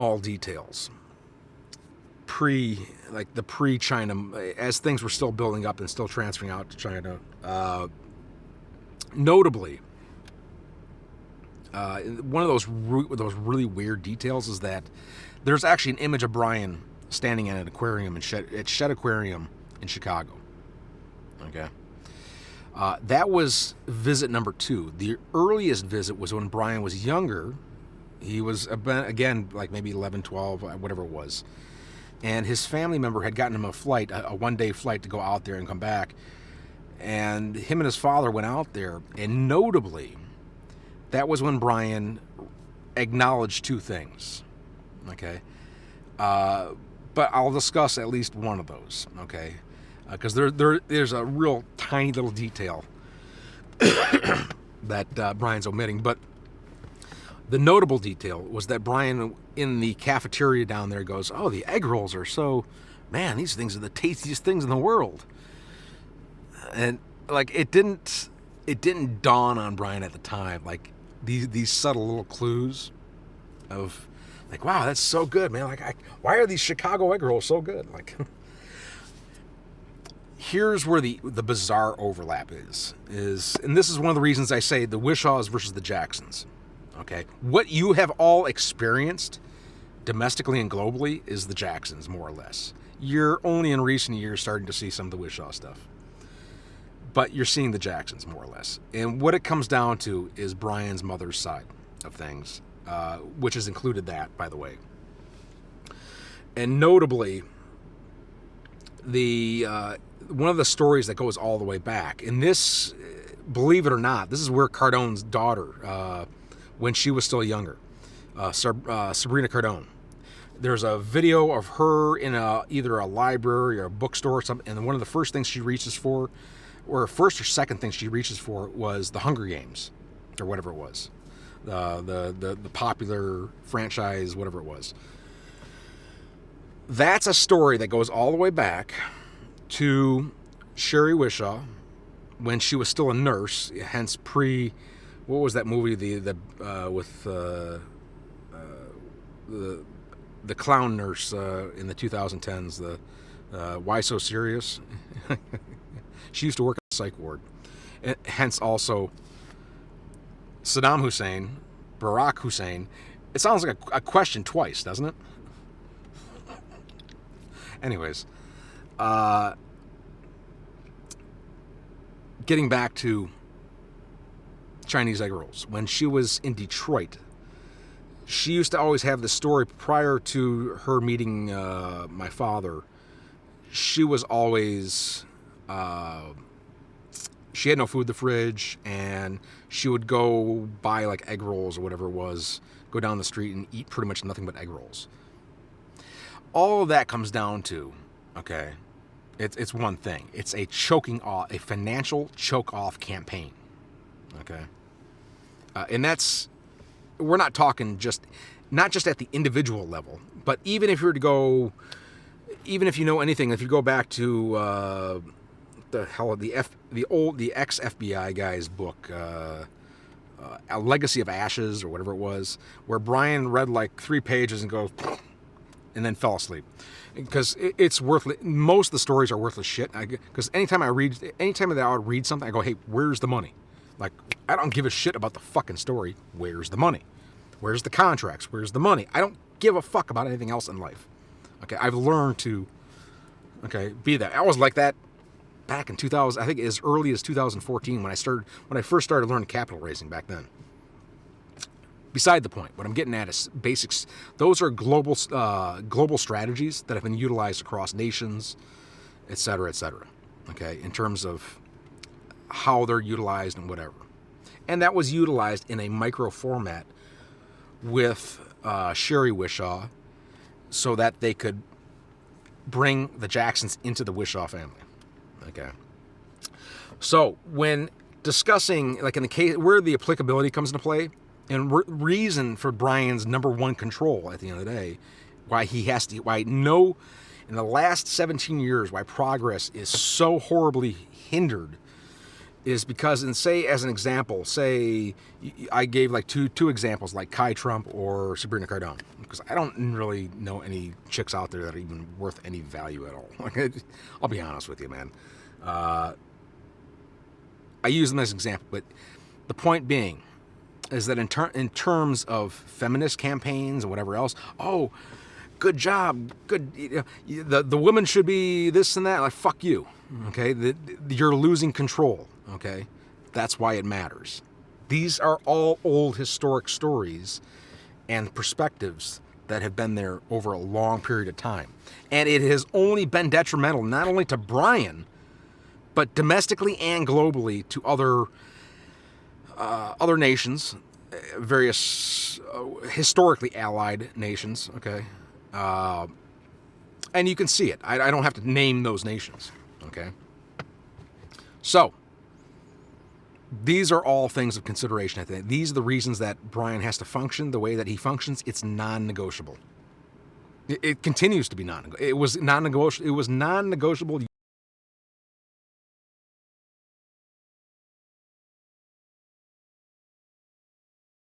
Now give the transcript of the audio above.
all details. Like the pre-China, as things were still building up and still transferring out to China. Notably, one of those really weird details is that there's actually an image of Brian standing in an aquarium at Shed Aquarium in Chicago. Okay. That was visit number 2. The earliest visit was when Brian was younger. He was, again, like maybe 11, 12, whatever it was. And his family member had gotten him a flight, a one-day flight to go out there and come back. And him and his father went out there. And notably, that was when Brian acknowledged 2 things. Okay. But I'll discuss at least one of those. Okay. Because there's a real tiny little detail that Brian's omitting. But the notable detail was that Brian, in the cafeteria down there, goes, "Oh, the egg rolls are so, man, these things are the tastiest things in the world." And like it didn't dawn on Brian at the time, like these subtle little clues of like, wow, that's so good, man. Like, why are these Chicago egg rolls so good? Like, here's where the bizarre overlap is, and this is one of the reasons I say the Wishaws versus the Jacksons. Okay, what you have all experienced domestically and globally is the Jacksons, more or less. You're only in recent years starting to see some of the Wishaw stuff, but you're seeing the Jacksons, more or less. And what it comes down to is Brian's mother's side of things, which has included that, by the way. And notably, the one of the stories that goes all the way back, and this, believe it or not, this is where Cardone's daughter, when she was still younger, Sabrina Cardone. There's a video of her in either a library or a bookstore or something, and one of the first things she reaches for, or first or second thing she reaches for, was the Hunger Games, or whatever it was, the popular franchise, whatever it was. That's a story that goes all the way back to Sherry Wishaw when she was still a nurse, hence what was that movie? With the clown nurse in the 2010s. Why So Serious? She used to work at the psych ward, and hence also Saddam Hussein, Barack Hussein. It sounds like a question twice, doesn't it? Anyways, getting back to Chinese egg rolls. When she was in Detroit, she used to always have this story prior to her meeting my father. She was always, she had no food in the fridge, and she would go buy like egg rolls or whatever it was, go down the street and eat pretty much nothing but egg rolls. All of that comes down to, okay, it's one thing. It's a financial choke-off campaign. Okay. And that's, we're not talking not just at the individual level, but even if you were to go, even if you know anything, if you go back to the ex-FBI guy's book, A Legacy of Ashes or whatever it was, where Brian read like 3 pages and goes, and then fell asleep. Because it's worthless. Most of the stories are worthless shit. Because anytime that I would read something, I go, hey, where's the money? Like, I don't give a shit about the fucking story. Where's the money? Where's the contracts? Where's the money? I don't give a fuck about anything else in life. Okay, I've learned to, be that. I was like that back in 2000, I think as early as 2014 when I first started learning capital raising back then. Beside the point, what I'm getting at is basics. Those are global strategies that have been utilized across nations, et cetera, okay, in terms of how they're utilized and whatever. And that was utilized in a micro format with Sherry Wishaw so that they could bring the Jacksons into the Wishaw family. Okay. So when discussing, like in the case where the applicability comes into play, and reason for Brian's number one control at the end of the day, why in the last 17 years, why progress is so horribly hindered is because, and say as an example, say I gave like two examples, like Kai Trump or Sabrina Cardone, because I don't really know any chicks out there that are even worth any value at all. I'll be honest with you, man. I use them as an example, but the point being is that in terms of feminist campaigns and whatever else, oh, good job, good. The women should be this and that. Like, fuck you. Okay, you're losing control. Okay, that's why it matters. These are all old historic stories and perspectives that have been there over a long period of time, and it has only been detrimental not only to Brian, but domestically and globally to other nations, various historically allied nations. Okay, and you can see it. I don't have to name those nations. Okay, so these are all things of consideration. I think these are the reasons that Brian has to function the way that he functions. It's non-negotiable. It continues to be non-negotiable. It was non-negotiable.